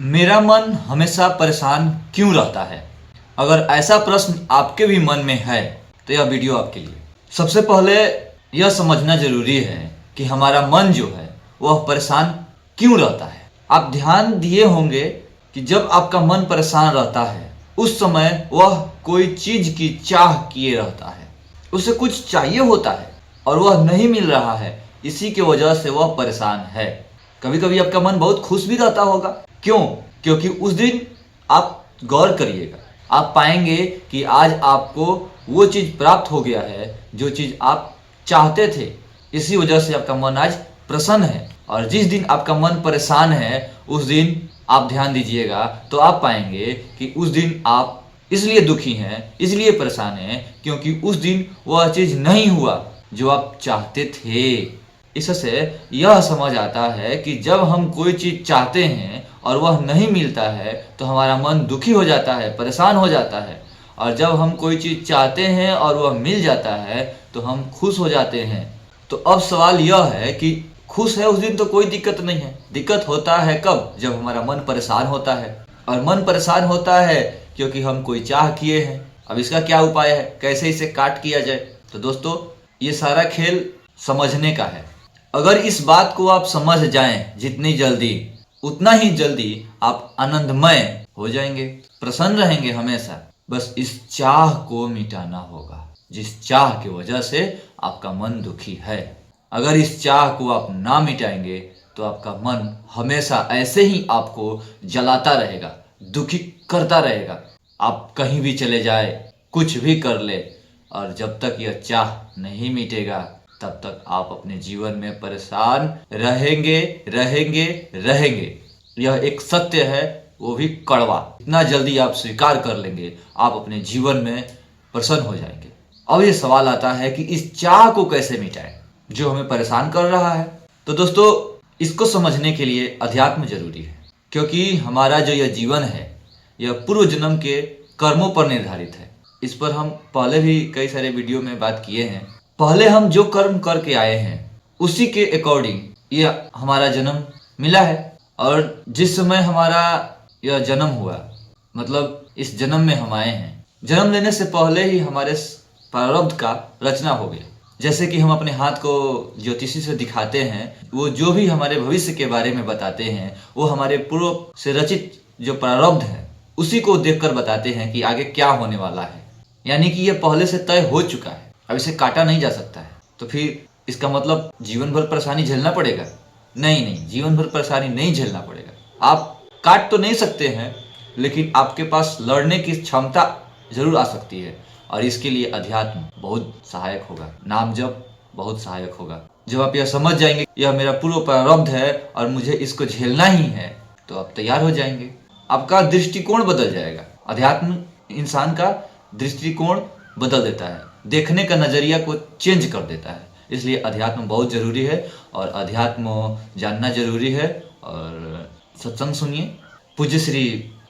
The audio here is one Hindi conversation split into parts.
मेरा मन हमेशा परेशान क्यों रहता है? अगर ऐसा प्रश्न आपके भी मन में है तो यह वीडियो आपके लिए। सबसे पहले यह समझना जरूरी है कि हमारा मन जो है वह परेशान क्यों रहता है। आप ध्यान दिए होंगे कि जब आपका मन परेशान रहता है उस समय वह कोई चीज की चाह किए रहता है, उसे कुछ चाहिए होता है और वह नहीं मिल रहा है, इसी की वजह से वह परेशान है। कभी कभी आपका मन बहुत खुश भी रहता होगा। क्यों? क्योंकि उस दिन आप गौर करिएगा, आप पाएंगे कि आज आपको वो चीज प्राप्त हो गया है जो चीज आप चाहते थे। इसी वजह से आपका मन आज प्रसन्न है। और जिस दिन आपका मन परेशान है उस दिन आप ध्यान दीजिएगा तो आप पाएंगे कि उस दिन आप इसलिए दुखी हैं, इसलिए परेशान हैं क्योंकि उस दिन वह चीज नहीं हुआ जो आप चाहते थे। इससे यह समझ आता है कि जब हम कोई चीज चाहते हैं और वह नहीं मिलता है तो हमारा मन दुखी हो जाता है, परेशान हो जाता है। और जब हम कोई चीज चाहते हैं और वह मिल जाता है तो हम खुश हो जाते हैं। तो अब सवाल यह है कि खुश है उस दिन तो कोई दिक्कत नहीं है, दिक्कत होता है कब? जब हमारा मन परेशान होता है। और मन परेशान होता है क्योंकि हम कोई चाह किए हैं। अब इसका क्या उपाय है, कैसे इसे काट किया जाए? तो दोस्तों, ये सारा खेल समझने का है। अगर इस बात को आप समझ जाएं जितनी जल्दी, उतना ही जल्दी आप आनंदमय हो जाएंगे, प्रसन्न रहेंगे हमेशा। बस इस चाह को मिटाना होगा जिस चाह की वजह से आपका मन दुखी है। अगर इस चाह को आप ना मिटाएंगे तो आपका मन हमेशा ऐसे ही आपको जलाता रहेगा, दुखी करता रहेगा। आप कहीं भी चले जाए, कुछ भी कर ले, और जब तक यह चाह नहीं मिटेगा तब तक आप अपने जीवन में परेशान रहेंगे रहेंगे रहेंगे। यह एक सत्य है, वो भी कड़वा। इतना जल्दी आप स्वीकार कर लेंगे, आप अपने जीवन में प्रसन्न हो जाएंगे। अब ये सवाल आता है कि इस चाह को कैसे मिटाएं जो हमें परेशान कर रहा है। तो दोस्तों, इसको समझने के लिए अध्यात्म जरूरी है, क्योंकि हमारा जो यह जीवन है यह पूर्व जन्म के कर्मों पर निर्धारित है। इस पर हम पहले भी कई सारे वीडियो में बात किए हैं। पहले हम जो कर्म करके आए हैं उसी के अकॉर्डिंग यह हमारा जन्म मिला है। और जिस समय हमारा यह जन्म हुआ, मतलब इस जन्म में हम आए हैं, जन्म लेने से पहले ही हमारे प्रारब्ध का रचना हो गया। जैसे कि हम अपने हाथ को ज्योतिषी से दिखाते हैं, वो जो भी हमारे भविष्य के बारे में बताते हैं वो हमारे पूर्व से रचित जो प्रारब्ध है उसी को देखकर बताते हैं कि आगे क्या होने वाला है। यानी कि यह पहले से तय हो चुका है, अब इसे काटा नहीं जा सकता है। तो फिर इसका मतलब जीवन भर परेशानी झेलना पड़ेगा? नहीं नहीं, जीवन भर परेशानी नहीं झेलना पड़ेगा। आप काट तो नहीं सकते हैं, लेकिन आपके पास लड़ने की क्षमता जरूर आ सकती है। और इसके लिए अध्यात्म बहुत सहायक होगा, नाम जप बहुत सहायक होगा। जब आप यह समझ जाएंगे यह मेरा पूर्व प्रारब्ध है और मुझे इसको झेलना ही है, तो आप तैयार हो जाएंगे। आपका दृष्टिकोण बदल जाएगा। अध्यात्म इंसान का दृष्टिकोण बदल देता है, देखने का नजरिया को चेंज कर देता है। इसलिए अध्यात्म बहुत जरूरी है और अध्यात्म जानना जरूरी है। और सत्संग सुनिए, पूज्य श्री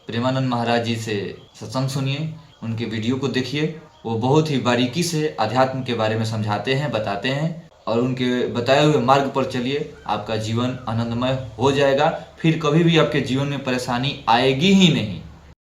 प्रेमानंद महाराज जी से सत्संग सुनिए, उनके वीडियो को देखिए। वो बहुत ही बारीकी से अध्यात्म के बारे में समझाते हैं, बताते हैं, और उनके बताए हुए मार्ग पर चलिए, आपका जीवन आनंदमय हो जाएगा। फिर कभी भी आपके जीवन में परेशानी आएगी ही नहीं।